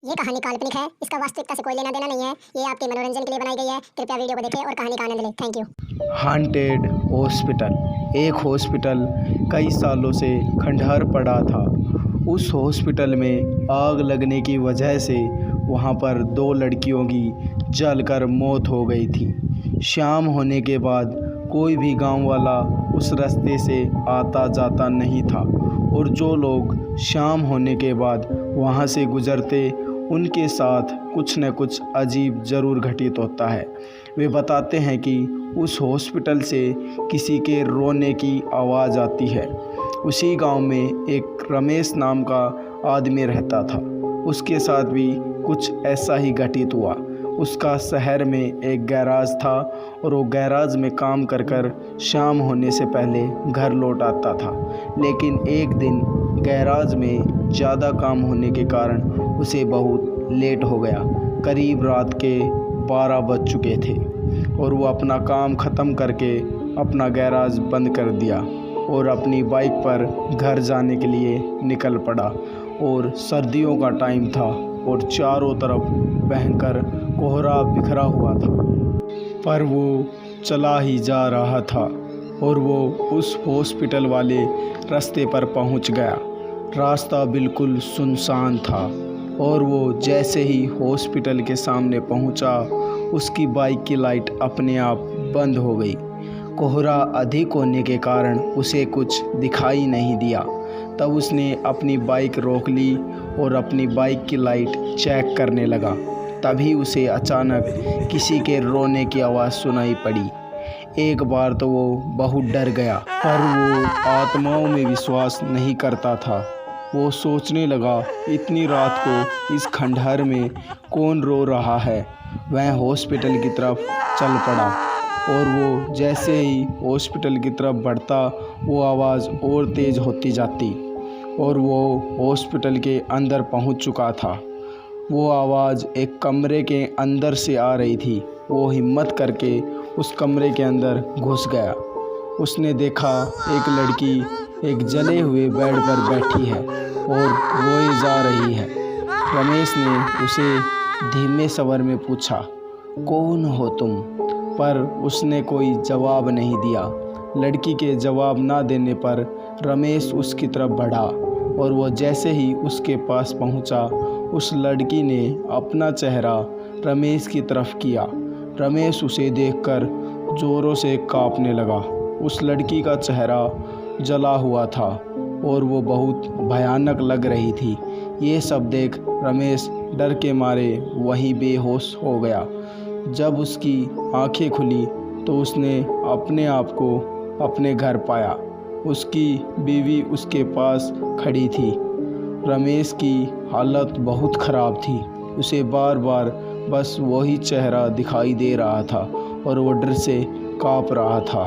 ये कहानी काल्पनिक है, इसका वास्तविकता से कोई लेना देना नहीं है। ये आपके मनोरंजन के लिए बनाई गई है। कृपया वीडियो को देखें और कहानी का आनंद लें। Thank you. Haunted hospital. एक हॉस्पिटल कई सालों से खंडहर पड़ा था। उस हॉस्पिटल में आग लगने की वजह से वहां पर 2 लड़कियों की जलकर मौत हो गई थी। शाम होने के बाद कोई भी गांव वाला उस रास्ते से आता जाता नहीं था और जो लोग शाम होने के बाद वहां से गुजरते उनके साथ कुछ न कुछ अजीब ज़रूर घटित होता है। वे बताते हैं कि उस हॉस्पिटल से किसी के रोने की आवाज़ आती है। उसी गांव में एक रमेश नाम का आदमी रहता था। उसके साथ भी कुछ ऐसा ही घटित हुआ। उसका शहर में एक गैराज था और वो गैराज में काम कर कर शाम होने से पहले घर लौट आता था। लेकिन एक दिन गैराज में ज़्यादा काम होने के कारण उसे बहुत लेट हो गया। करीब रात के 12 बज चुके थे और वो अपना काम ख़त्म करके अपना गैराज बंद कर दिया और अपनी बाइक पर घर जाने के लिए निकल पड़ा। और सर्दियों का टाइम था और चारों तरफ भयंकर कोहरा बिखरा हुआ था, पर वो चला ही जा रहा था और वो उस हॉस्पिटल वाले रास्ते पर पहुंच गया। रास्ता बिल्कुल सुनसान था और वो जैसे ही हॉस्पिटल के सामने पहुंचा, उसकी बाइक की लाइट अपने आप बंद हो गई। कोहरा अधिक होने के कारण उसे कुछ दिखाई नहीं दिया। तब उसने अपनी बाइक रोक ली और अपनी बाइक की लाइट चेक करने लगा। तभी उसे अचानक किसी के रोने की आवाज़ सुनाई पड़ी। एक बार तो वो बहुत डर गया, पर वो आत्माओं में विश्वास नहीं करता था। वो सोचने लगा, इतनी रात को इस खंडहर में कौन रो रहा है। वह हॉस्पिटल की तरफ चल पड़ा और वो जैसे ही हॉस्पिटल की तरफ बढ़ता, वो आवाज़ और तेज़ होती जाती और वो हॉस्पिटल के अंदर पहुंच चुका था। वो आवाज़ एक कमरे के अंदर से आ रही थी। वो हिम्मत करके उस कमरे के अंदर घुस गया। उसने देखा एक लड़की एक जले हुए बेड पर बैठी है और रोए जा रही है। रमेश ने उसे धीमे स्वर में पूछा, कौन हो तुम? पर उसने कोई जवाब नहीं दिया। लड़की के जवाब ना देने पर रमेश उसकी तरफ बढ़ा और वो जैसे ही उसके पास पहुंचा, उस लड़की ने अपना चेहरा रमेश की तरफ किया। रमेश उसे देखकर ज़ोरों से कांपने लगा। उस लड़की का चेहरा जला हुआ था और वो बहुत भयानक लग रही थी। ये सब देख रमेश डर के मारे वहीं बेहोश हो गया। जब उसकी आंखें खुली तो उसने अपने आप को अपने घर पाया। उसकी बीवी उसके पास खड़ी थी। रमेश की हालत बहुत ख़राब थी। उसे बार बार बस वही चेहरा दिखाई दे रहा था और वो डर से काँप रहा था।